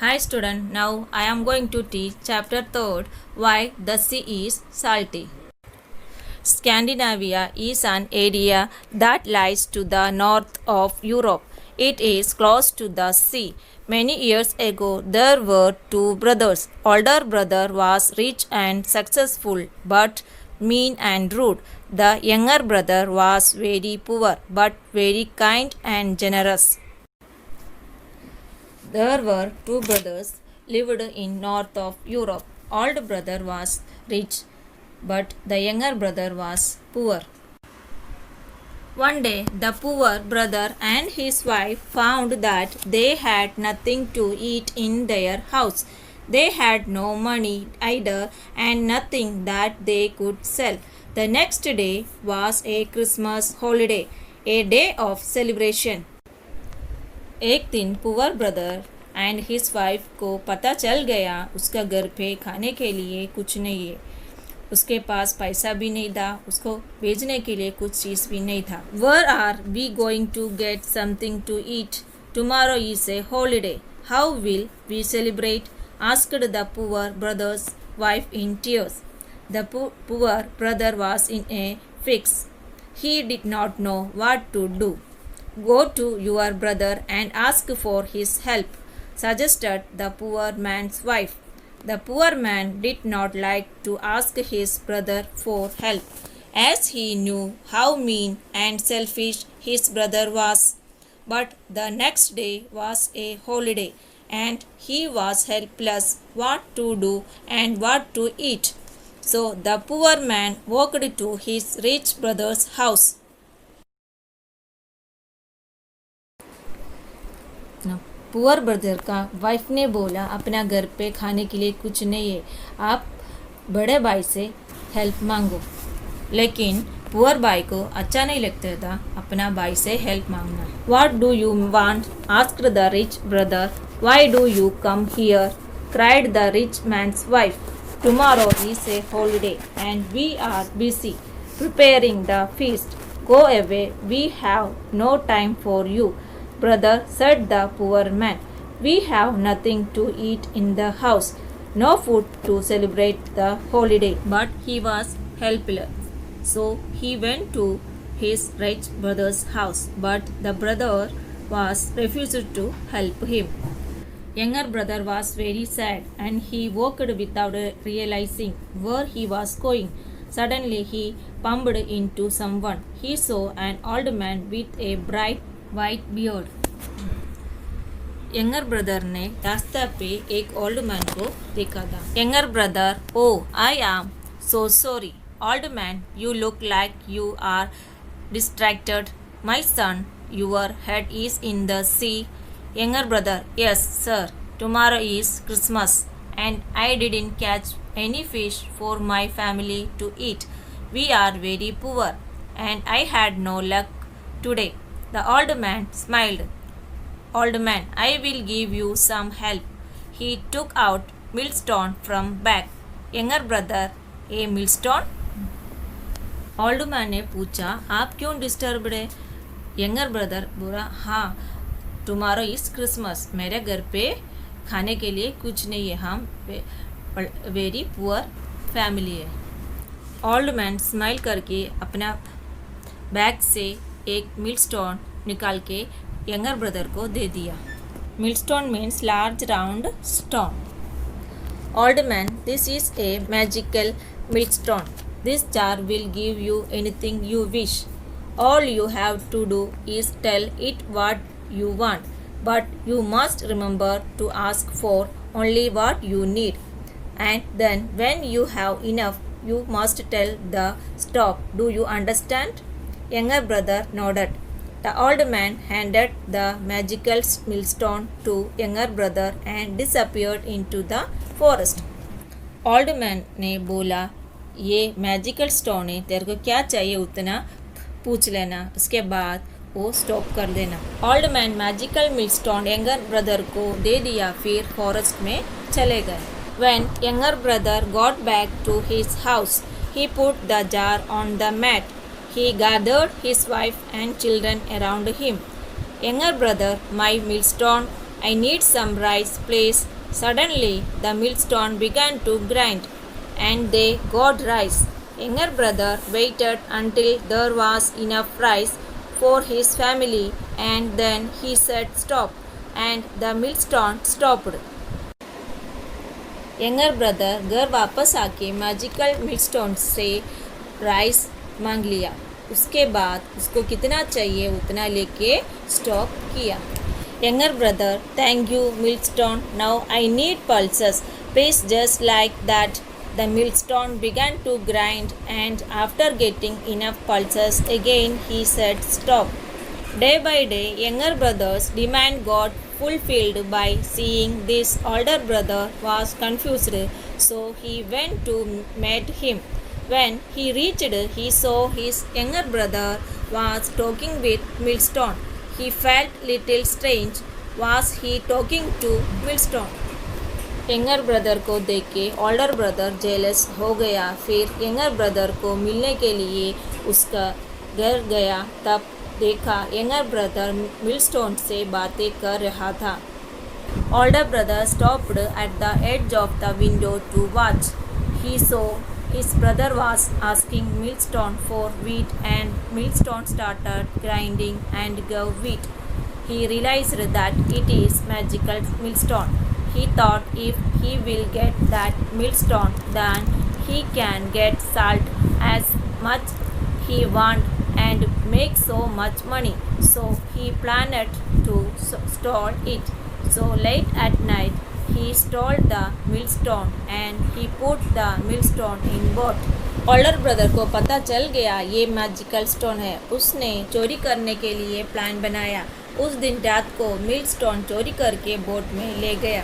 Hi student, now I am going to teach chapter 3rd Why the Sea is Salty. Scandinavia is an area that lies to the north of Europe. It is close to the sea. Many years ago there were two brothers. Older brother was rich and successful but mean and rude. The younger brother was very poor but very kind and generous. There were two brothers lived in north of Europe. Older brother was rich, but the younger brother was poor. One day, the poor brother and his wife found that they had nothing to eat in their house. They had no money either and nothing that they could sell. The next day was a Christmas holiday, a day of celebration. एक दिन poor brother and his wife को पता चल गया उसका घर पे खाने के लिए कुछ नहीं है. उसके पास पैसा भी नहीं था, उसको भेजने के लिए कुछ चीज़ भी नहीं था. Where are we going to get something to eat? Tomorrow is a holiday. How will we celebrate? Asked the poor brother's wife in tears. The poor brother was in a fix. He did not know what to do. Go to your brother and ask for his help, suggested the poor man's wife. The poor man did not like to ask his brother for help, as he knew how mean and selfish his brother was. But the next day was a holiday, and he was helpless what to do and what to eat. So the poor man walked to his rich brother's house. Poor brother का wife ने बोला अपना घर पे खाने के लिए कुछ नहीं है, आप बड़े भाई से हेल्प मांगो. लेकिन पुअर भाई को अच्छा नहीं लगता था अपना भाई से हेल्प मांगना. What do you want? Asked the rich brother. Why do you come here? Cried the rich man's wife. Tomorrow is a holiday and we are busy preparing the feast. Go away, we have no time for you. Brother, said the poor man, we have nothing to eat in the house, no food to celebrate the holiday. But he was helpless, so he went to his rich brother's house, but the brother was refused to help him. Younger brother was very sad and he walked without realizing where he was going. Suddenly he bumped into someone. He saw an old man with a bright white beard. Younger brother ने रास्ता पे एक old man को देखा था. Younger brother, oh I am so sorry. Old man, you look like you are distracted. My son, your head is in the sea. Younger brother, yes sir, tomorrow is Christmas and I didn't catch any fish for my family to eat. We are very poor and I had no luck today. The old man smiled. Old man, I will give you some help. He took out millstone from bag. Younger brother, a millstone? Old man ने पूछा, आप क्यों disturbed है? Younger brother बोला, हाँ, tomorrow is Christmas, मेरे घर पे खाने के लिए कुछ नहीं है, हम वेरी पुअर फैमिली है. ओल्ड मैन स्माइल करके अपना बैग से एक मिलस्टोन निकाल के यंगर ब्रदर को दे दिया. Millstone means large round stone. Old man, this is a magical millstone. This jar will give you anything you wish. All you have to do is tell it what you want, but you must remember to ask for only what you need. And then when you have enough, you must tell the stop. Do you understand? Younger brother nodded. The old man handed the magical millstone to younger brother and disappeared into the forest. Old man ने बोला, ये magical stone है, तेरे को क्या चाहिए उतना पूछ लेना, उसके बाद वो स्टॉप कर देना. Old man magical millstone younger brother को दे दिया, फिर फॉरेस्ट में चले गए. When younger brother got back to his house, he put the jar on the mat. He gathered his wife and children around him. Younger brother, my millstone I need some rice, please. Suddenly, the millstone began to grind, and they got rice. Younger brother waited until there was enough rice for his family, and then he said stop, and the millstone stopped. Younger brother घर वापस आके magical milestone से rice मांग लिया. उसके बाद उसको कितना चाहिए उतना लेके स्टॉप किया. Younger brother, thank you millstone, now I need pulses, please just like that. The millstone began to grind, and after getting enough pulses again he said stop. Day by day, younger brother's demand got fulfilled. By seeing this, older brother was confused, so he went to meet him. When he reached, he saw his younger brother was talking with Millstone. He felt little strange. Was he talking to Millstone? Younger brother को देख के older brother jealous हो गया. फिर younger brother को मिलने के लिए उसका घर गया. तब देखा यंगर ब्रदर मिलस्टोन से बातें कर रहा था. Older brother stopped at the edge of the window to watch. He saw his brother was asking Millstone for wheat, and Millstone started grinding and gave wheat. He realized that it is magical millstone. He thought if he will get that millstone, then he can get salt as much he want and make so much money. So he planned to stole it. So late at night, he stole the millstone and he put the millstone in boat. Older brother को पता चल गया ये magical stone है. उसने चोरी करने के लिए प्लान बनाया. उस दिन रात को मिलस्टोन चोरी करके बोट में ले गया.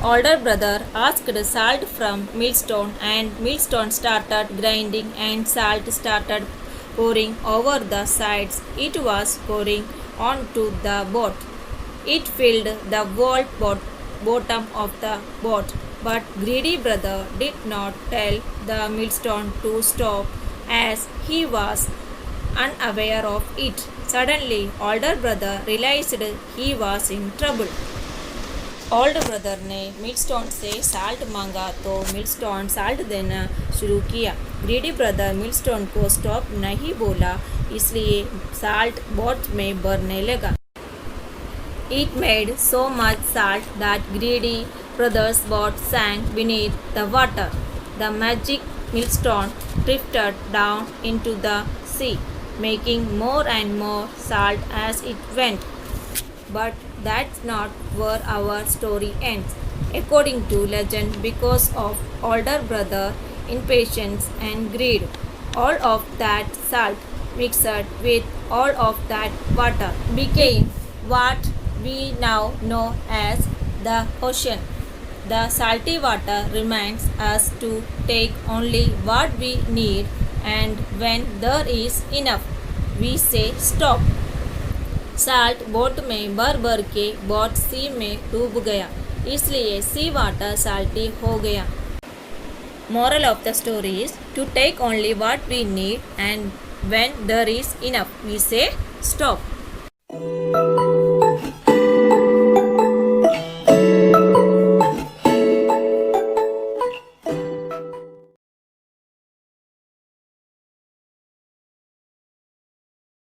Older brother asked salt from millstone, and millstone started grinding and salt started pouring over the sides. It was pouring onto the boat. It filled the whole bottom of the boat. But greedy brother did not tell the millstone to stop, as he was unaware of it. Suddenly, older brother realized he was in trouble. Old brother ने milestone से salt मांगा तो milestone salt देना शुरू किया. Greedy brother milestone को stop नहीं बोला, इसलिए साल्ट बोट में भरने लगा. It made so much salt that greedy brother's boat sank beneath the water. The magic millstone drifted down into the sea, making more and more salt as it went. But that's not where our story ends. According to legend, because of older brother impatience and greed, all of that salt mixed with all of that water became what we now know as the ocean. The salty water reminds us to take only what we need, and when there is enough, we say stop. Salt boat में भर भर के boat सी में डूब गया, इसलिए सी water salty हो गया. Moral of the story is to take only what we need, and when there is enough, we say stop.